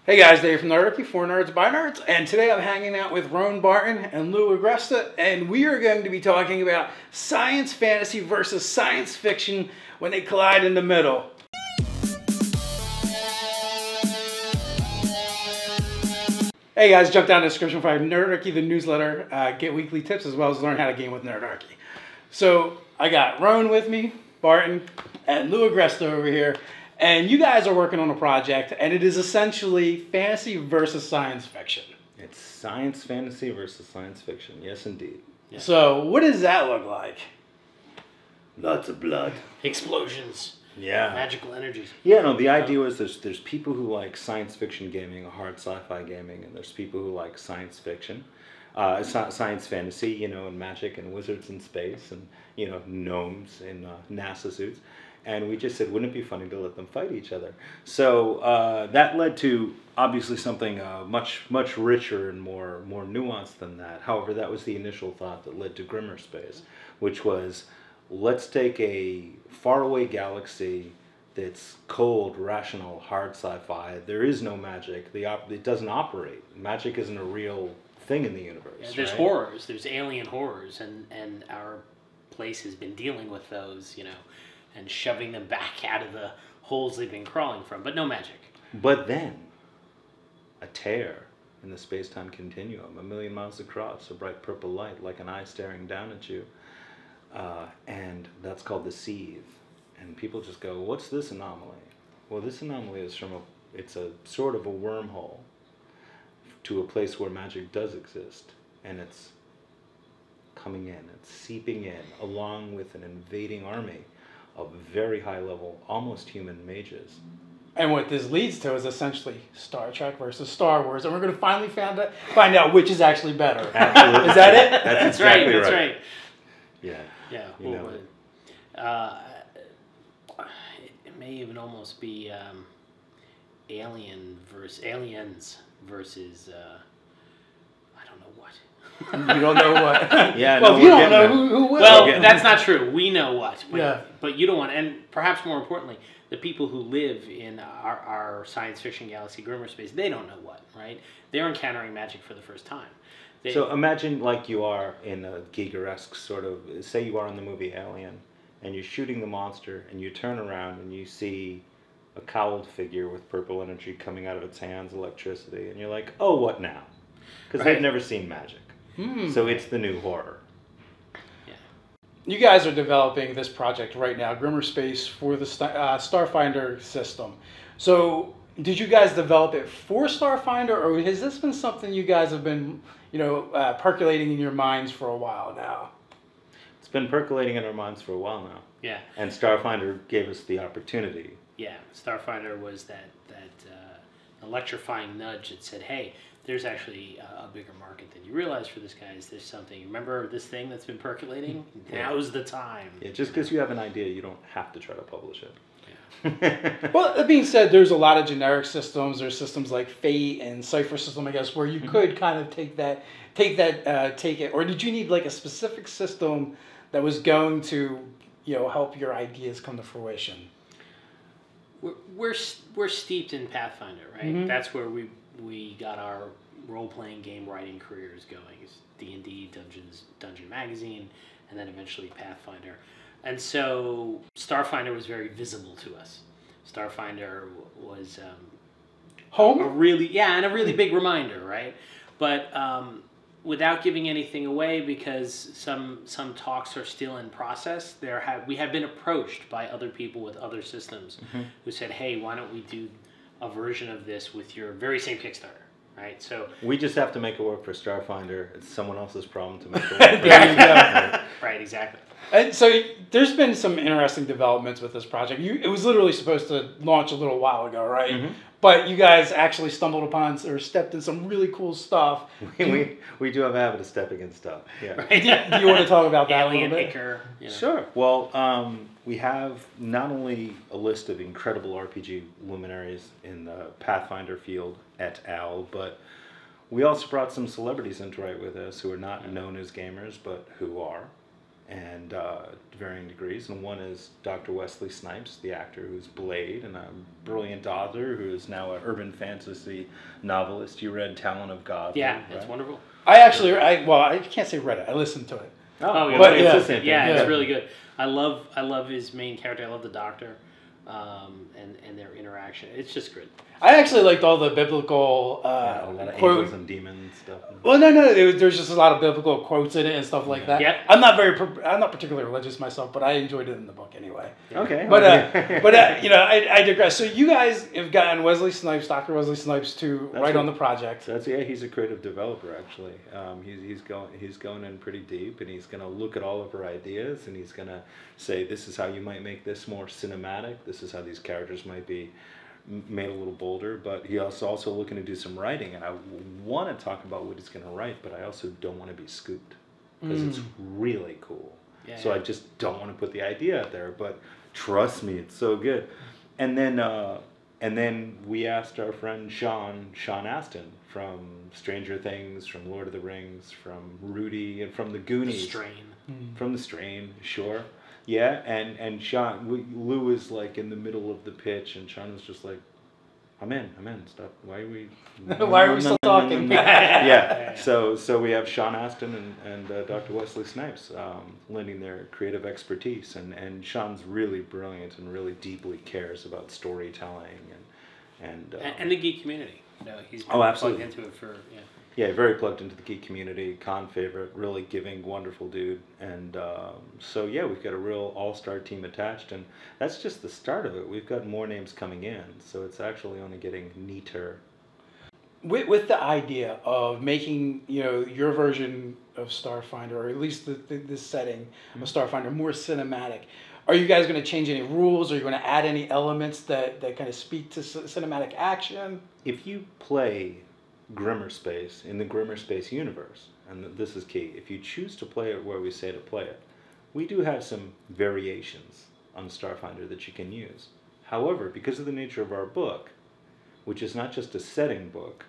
Hey guys, Dave from Nerdarchy, for Nerds by Nerds, and today I'm hanging out with Rone, Barton, and Lou Agresta, and we are going to be talking about science fantasy versus science fiction when they collide in the middle. Hey guys, jump down to the description for Nerdarchy, the newsletter, get weekly tips as well as learn how to game with Nerdarchy. So I got Rone with me, Barton, and Lou Agresta over here. And you guys are working on a project, and it is essentially fantasy versus science fiction. It's science fantasy versus science fiction. Yes, indeed. Yeah. So what does that look like? Lots of blood. Explosions. Yeah. Magical energies. Yeah, no, the idea was there's people who like science fiction gaming, hard sci-fi gaming, and there's people who like science fiction. Science fantasy, you know, and magic and wizards in space and, you know, gnomes in NASA suits. And we just said, wouldn't it be funny to let them fight each other? So that led to obviously something much richer and more nuanced than that. However, that was the initial thought that led to GrimmerSpace, which was, let's take a faraway galaxy that's cold, rational, hard sci-fi. There is no magic. It doesn't operate. Magic isn't a real thing in the universe. Yeah, there's horrors. There's alien horrors, and our place has been dealing with those, you know, and shoving them back out of the holes they've been crawling from, but no magic. But then, a tear in the space-time continuum, 1,000,000 miles across, a bright purple light like an eye staring down at you, and that's called the sieve. And people just go, what's this anomaly? Well, this anomaly is it's a sort of a wormhole to a place where magic does exist, and it's coming in, it's seeping in, along with an invading army of very high level, almost human mages. And what this leads to is essentially Star Trek versus Star Wars, and we're going to finally find out which is actually better. Absolutely. Is that it? That's right. exactly That's right. Yeah. Yeah. You know it may even almost be aliens versus I don't know what. You don't know what. Yeah. Well, no, if you don't know, who will? Well, that's not true. We know what. But, yeah. But you don't want, and perhaps more importantly, the people who live in our science fiction galaxy, GrimmerSpace, they don't know what, right? They're encountering magic for the first time. So imagine like you are in a Giger-esque sort of, say you are in the movie Alien, and you're shooting the monster, and you turn around and you see a cowled figure with purple energy coming out of its hands, electricity, and you're like, oh, what now? Because they've never seen magic. So it's the new horror. Yeah. You guys are developing this project right now, GrimmerSpace, for the Starfinder system. So did you guys develop it for Starfinder, or has this been something you guys have been, you know, percolating in your minds for a while now? It's been percolating in our minds for a while now. Yeah. And Starfinder gave us the opportunity. Yeah. Starfinder was that electrifying nudge that said, hey, there's actually a bigger market than you realize for this, guys. There's something. Remember this thing that's been percolating? Now's the time. Yeah, just because you have an idea, you don't have to try to publish it. Yeah. Well, that being said, there's a lot of generic systems. There's systems like Fate and Cypher System, I guess, where you could kind of take it. Or did you need like a specific system that was going to, you know, help your ideas come to fruition? We're steeped in Pathfinder, right? Mm-hmm. That's where we got our role-playing game writing careers going. It's D&D, Dungeon Magazine, and then eventually Pathfinder. And so Starfinder was very visible to us. Starfinder was home? a really big reminder, right? But without giving anything away, because some talks are still in process, we have been approached by other people with other systems who said, hey, why don't we do a version of this with your very same Kickstarter, right? So we just have to make it work for Starfinder. It's someone else's problem to make it work. There you go. Right, exactly. And so there's been some interesting developments with this project. It was literally supposed to launch a little while ago, right? Mm-hmm. But you guys actually stumbled upon or stepped in some really cool stuff. We do have a habit of stepping in stuff. Yeah. Right. Do you want to talk about that Alien a little bit? Icker, you know. Sure. Well, we have not only a list of incredible RPG luminaries in the Pathfinder field et al., but we also brought some celebrities in to write with us who are not known as gamers, but who are. and to varying degrees. And one is Dr. Wesley Snipes, the actor who's Blade, and a brilliant author who is now an urban fantasy novelist. You read Talon of God? Yeah, right? it's wonderful. I can't say read it. I listened to it. Oh, yeah, but it's yeah. the same thing. It's really good. I love his main character. I love the Doctor, and their interaction. It's just good. I actually liked all the biblical a lot of quote. angels and demons stuff. Well, no, there's just a lot of biblical quotes in it and stuff like that. Yep. I'm not particularly religious myself, but I enjoyed it in the book anyway. Okay. But I digress. So you guys have gotten Wesley Snipes, Dr. Wesley Snipes, to write on the project. He's a creative developer actually. He's going in pretty deep, and he's going to look at all of our ideas, and he's going to say, this is how you might make this more cinematic. This is how these characters might be made a little bolder. But he also looking to do some writing, and I want to talk about what he's going to write, but I also don't want to be scooped because it's really cool. So I just don't want to put the idea out there, but trust me, it's so good. And then we asked our friend Sean Astin from Stranger Things, from Lord of the Rings, from Rudy, and from the Goonies. The Strain. From The Strain, sure. Yeah, and Sean, Lou was like in the middle of the pitch, and Sean was just like, I'm in, stop, why are we... Why are we still talking? Yeah, so we have Sean Astin and Dr. Wesley Snipes lending their creative expertise, and Sean's really brilliant and really deeply cares about storytelling and the geek community. He's been absolutely plugged into it for Yeah, very plugged into the geek community, con favorite, really giving, wonderful dude. And so, yeah, we've got a real all-star team attached, and that's just the start of it. We've got more names coming in, so it's actually only getting neater. With the idea of making, your version of Starfinder, or at least the setting of Starfinder, more cinematic, are you guys going to change any rules? Are you going to add any elements that kind of speak to cinematic action? If you play GrimmerSpace in the GrimmerSpace universe, and this is key, if you choose to play it where we say to play it, we do have some variations on Starfinder that you can use. However, because of the nature of our book, which is not just a setting book,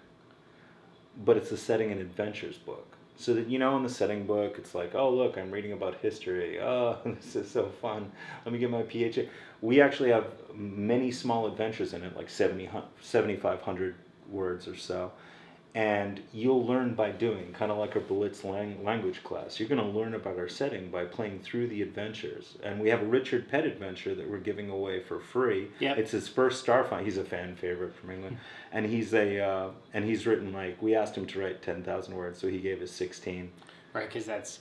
but it's a setting and adventures book. So that, in the setting book, it's like, oh, look, I'm reading about history. Oh, this is so fun. Let me get my PhD. We actually have many small adventures in it, like 7,500 words or so. And you'll learn by doing, kind of like a Blitz language class. You're going to learn about our setting by playing through the adventures. And we have a Richard Pett adventure that we're giving away for free. Yep. It's his first Starfinder. He's a fan favorite from England, and he's written, we asked him to write 10,000 words, so he gave us 16. Right, thanks.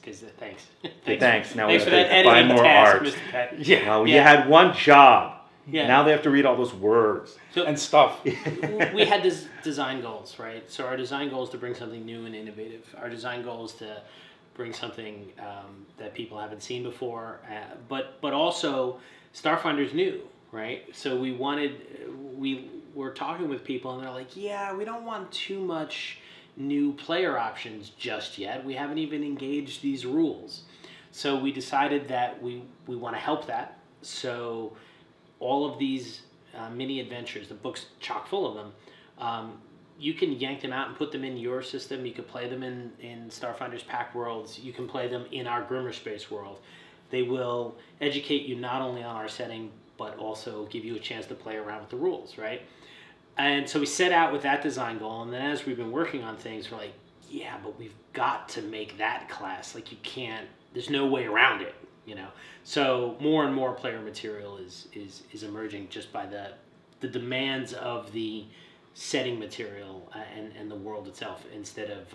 Thanks. Now Thanks we for have that to buy editing more task, art. Mr. Pett. Yeah. Well, you had one job. Yeah. Now they have to read all those words. And stuff. We had design goals, right? So our design goal is to bring something new and innovative. Our design goal is to bring something that people haven't seen before, but also Starfinder's new, right? So we were talking with people, and they're like, yeah, we don't want too much new player options just yet. We haven't even engaged these rules. So we decided that we want to help that. So all of these mini adventures, the book's chock full of them, you can yank them out and put them in your system. You can play them in Starfinder's Pack Worlds. You can play them in our GrimmerSpace world. They will educate you not only on our setting, but also give you a chance to play around with the rules, right? And so we set out with that design goal, and then as we've been working on things, we're like, yeah, but we've got to make that class. Like, you can't, there's no way around it. So more and more player material is emerging just by the demands of the setting material and the world itself, instead of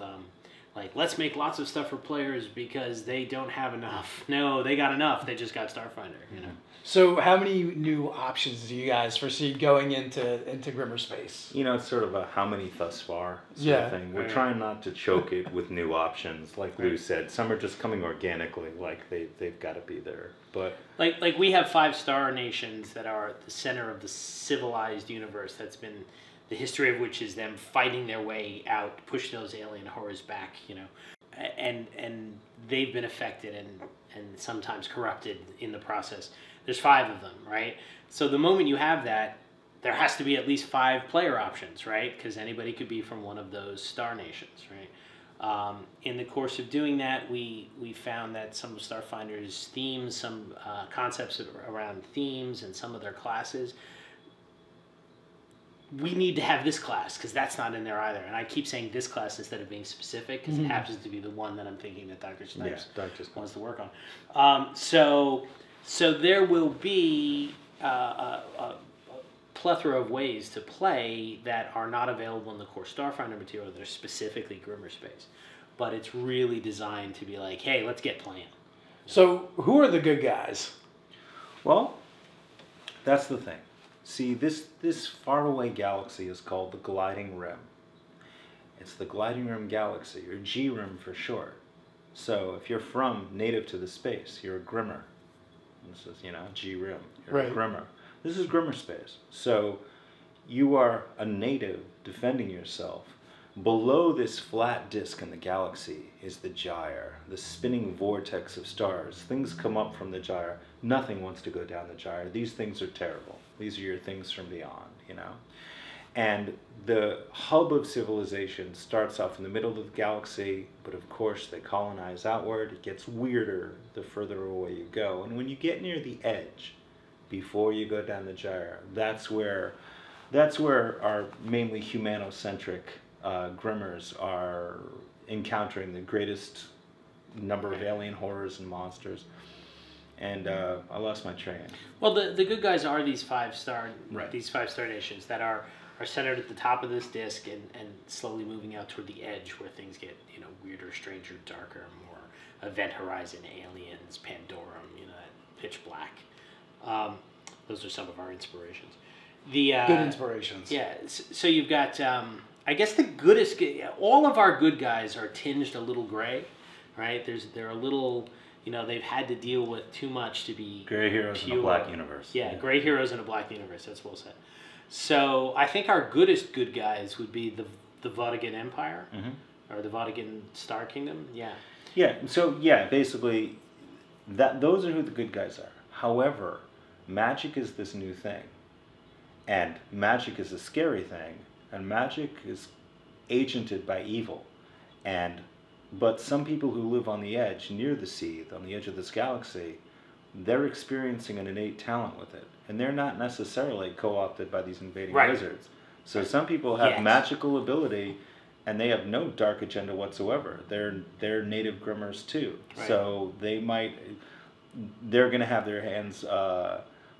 let's make lots of stuff for players because they don't have enough. No, they got enough. They just got Starfinder. So how many new options do you guys foresee going into GrimmerSpace? It's sort of a how many thus far sort of thing. We're trying not to choke it with new options. Like Lou said, some are just coming organically, like they've got to be there. But like we have 5-star nations that are at the center of the civilized universe. That's been the history of which is them fighting their way out, to push those alien horrors back. And they've been affected and sometimes corrupted in the process. There's 5 of them, right? So the moment you have that, there has to be at least 5 player options, right? Because anybody could be from one of those star nations, right? In the course of doing that, we found that some of Starfinder's themes, some concepts around themes and some of their classes, we need to have this class because that's not in there either. And I keep saying this class instead of being specific because it happens to be the one that I'm thinking that Dr. Snipes wants to work on. So there will be a plethora of ways to play that are not available in the core Starfinder material that are specifically GrimmerSpace. But it's really designed to be like, hey, let's get playing. So who are the good guys? Well, that's the thing. See, this faraway galaxy is called the Gliding Rim. It's the Gliding Rim Galaxy, or G-Rim for short. So if you're from native to the space, you're a Grimmer. This is, G-Rim. You're a Grimmer. This is GrimmerSpace. So you are a native defending yourself. Below this flat disk in the galaxy is the gyre, the spinning vortex of stars. Things come up from the gyre. Nothing wants to go down the gyre. These things are terrible. These are your things from beyond, And the hub of civilization starts off in the middle of the galaxy, but of course they colonize outward. It gets weirder the further away you go. And when you get near the edge, before you go down the gyre, that's where our mainly humanocentric Grimmers are encountering the greatest number of alien horrors and monsters. And I lost my train. Well, the good guys are these five-star nations that are centered at the top of this disk and slowly moving out toward the edge where things get weirder, stranger, darker, more Event Horizon, Aliens, Pandorum, that pitch black. Those are some of our inspirations. Good inspirations. Yeah. So you've got, I guess all of our good guys are tinged a little gray, right? They're a little, they've had to deal with too much to be gray heroes in a black universe. Yeah, gray heroes in a black universe. That's well said. So I think our good guys would be the Vatican Empire or the Vatican Star Kingdom. Yeah. Yeah. So basically, those are who the good guys are. However, magic is this new thing, and magic is a scary thing, and magic is agented by evil, but some people who live on the edge, near the sea, on the edge of this galaxy, they're experiencing an innate talent with it, and they're not necessarily co-opted by these invading wizards. So some people have magical ability, and they have no dark agenda whatsoever. They're native Grimmers too, so they're going to have their hands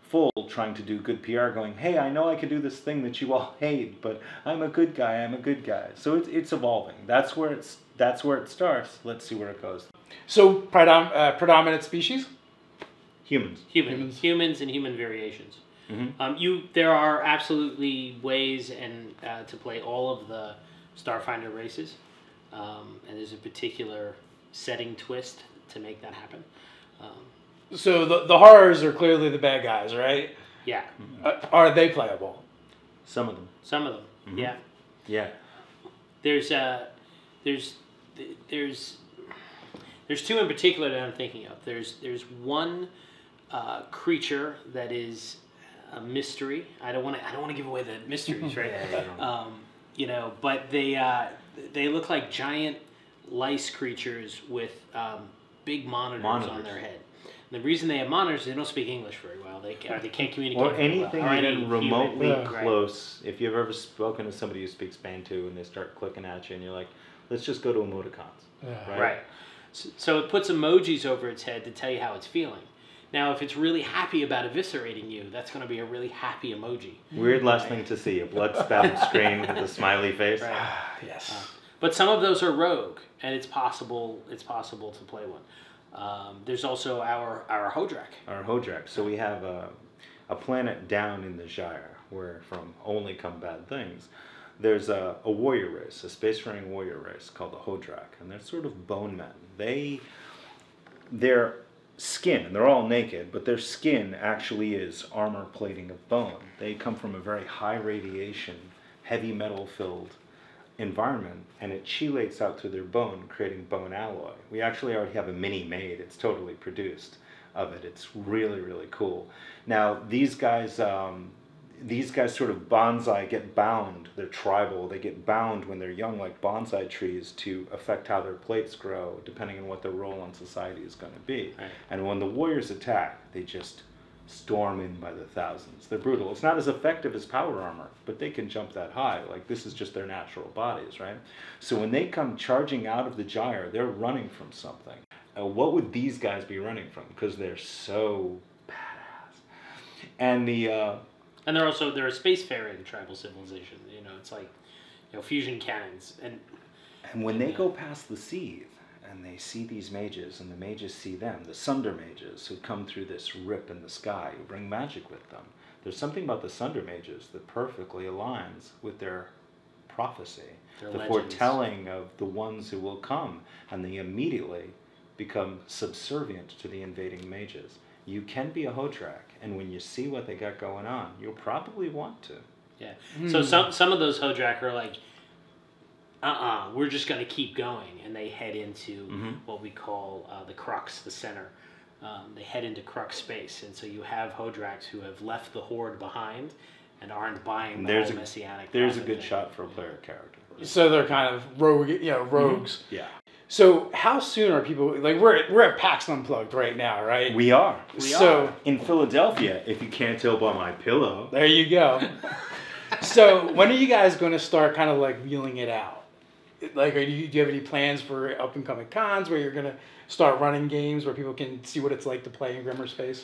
full trying to do good PR, going, hey, I know I can do this thing that you all hate, but I'm a good guy. So it's evolving. That's where it starts. Let's see where it goes. So predominant species? Humans and human variations. There are absolutely ways to play all of the Starfinder races, and there's a particular setting twist to make that happen. So the horrors are clearly the bad guys, right? Yeah. Are they playable? Some of them. Yeah. Yeah. There's two in particular that I'm thinking of. There's one creature that is a mystery. I don't want to give away the mysteries, right? But they look like giant lice creatures with big monitors on their head. The reason they have monitors is they don't speak English very well. They can't communicate or anything well. even remotely close. If you've ever spoken to somebody who speaks Bantu and they start clicking at you and you're like, let's just go to emoticons. Right. So it puts emojis over its head to tell you how it's feeling. Now, if it's really happy about eviscerating you, that's going to be a really happy emoji. Weird last thing to see, a blood-spattered screen with a smiley face. Right. Yes. But some of those are rogue, and it's possible to play one. There's also our Hodrak. Our Hodrak. So we have a planet down in the Gyre where from only come bad things. There's a warrior race, a spacefaring warrior race called the Hodrak, and they're sort of bone men. Their skin, and they're all naked, but their skin actually is armor plating of bone. They come from a very high radiation, heavy metal filled environment, and it chelates out through their bone, creating bone alloy. We actually already have a mini made. It's totally produced of it. It's really, really cool. Now, these guys, these guys sort of bonsai get bound. They're tribal. They get bound when they're young, like bonsai trees, to affect how their plates grow, depending on what their role in society is going to be. Right. And when the warriors attack, they just storm in by the thousands. They're brutal. It's not as effective as power armor, but they can jump that high. Like, this is just their natural bodies, right? So when they come charging out of the gyre, they're running from something. What would these guys be running from? Because they're so badass. And and they're a spacefaring tribal civilization. You know, it's like, you know, fusion cannons. And when they go past the seethe, and they see these mages, and the mages see them, the Sunder mages who come through this rip in the sky, who bring magic with them. There's something about the Sunder mages that perfectly aligns with their prophecy, Their the legends. foretelling of the ones who will come, and they immediately become subservient to the invading mages. You can be a Hodrak, and when you see what they got going on, you'll probably want to. Yeah. So some of those Hodrak are like, we're just going to keep going, and they head into what we call the crux, the center. They head into crux space, and so you have Hodraks who have left the horde behind and aren't buying the whole messianic. There's a good shot for a player character. So they're kind of rogues. Yeah. So how soon are people, like, we're at PAX Unplugged right now, right? We are. So in Philadelphia, if you can't tell by my pillow. there you go. So when are you guys going to start kind of like wheeling it out? Like, do you have any plans for up and coming cons where you're going to start running games where people can see what it's like to play in GrimmerSpace?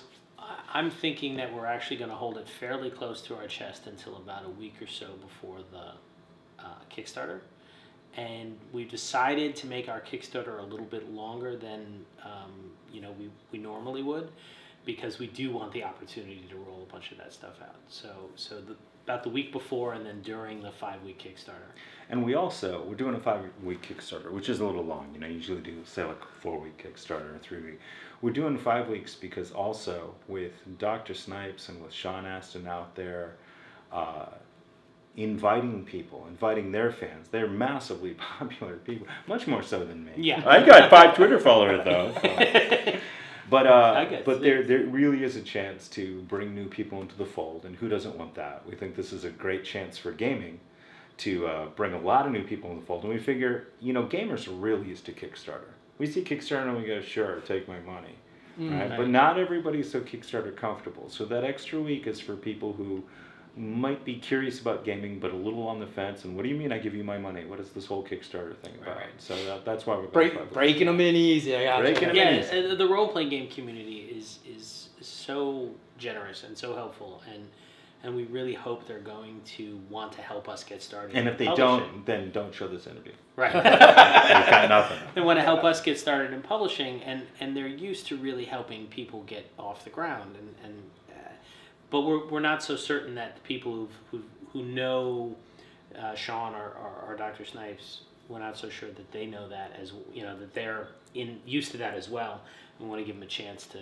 I'm thinking that we're actually going to hold it fairly close to our chest until about a week or so before the Kickstarter. And we've decided to make our Kickstarter a little bit longer than we normally would, because we do want the opportunity to roll a bunch of that stuff out. So about the week before and then during the 5-week Kickstarter. And we're doing a 5-week Kickstarter, which is a little long. You know, usually do, say, like a 4-week Kickstarter or 3-week. We're doing 5 weeks because also with Dr. Snipes and with Sean Astin out there, inviting their fans. They're massively popular people, much more so than me. Yeah. I got 5 Twitter followers though. So. But there really is a chance to bring new people into the fold, and who doesn't want that? We think this is a great chance for gaming to bring a lot of new people in the fold, and we figure, gamers are really used to Kickstarter. We see Kickstarter and we go, sure, take my money, right? But not everybody's so Kickstarter comfortable. So that extra week is for people who might be curious about gaming, but a little on the fence. And what do you mean I give you my money? What is this whole Kickstarter thing about? Right. So that's why we're breaking them in easy. I got you. The role-playing game community is so generous and so helpful, and we really hope they're going to want to help us get started. And if they don't, then don't show this interview. Right. They've got nothing. They want to help us get started in publishing, and they're used to really helping people get off the ground, but we're not so certain that the people who know Sean or Dr. Snipes, we're not so sure that they know that, as that they're used to that as well, and want to give them a chance to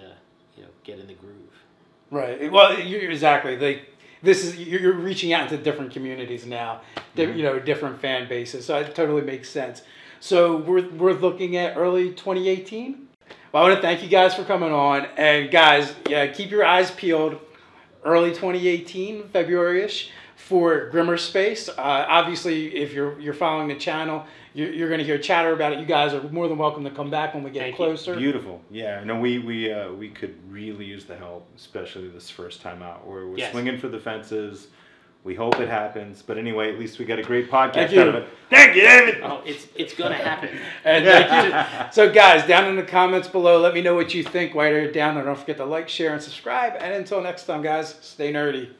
get in the groove. Right. Well, exactly. You're reaching out into different communities now, different fan bases. So it totally makes sense. So we're looking at early 2018. Well, I want to thank you guys for coming on, and guys, keep your eyes peeled. Early 2018, February-ish, for GrimmerSpace. Obviously, if you're following the channel, you're going to hear chatter about it. You guys are more than welcome to come back when we get closer. Beautiful. Yeah, no, we could really use the help, especially this first time out. We're swinging for the fences. We hope it happens. But anyway, at least we got a great podcast out of it. Thank you, David. Oh, it's going to happen. And thank you. So, guys, down in the comments below, let me know what you think. While you're down there, don't forget to like, share, and subscribe. And until next time, guys, stay nerdy.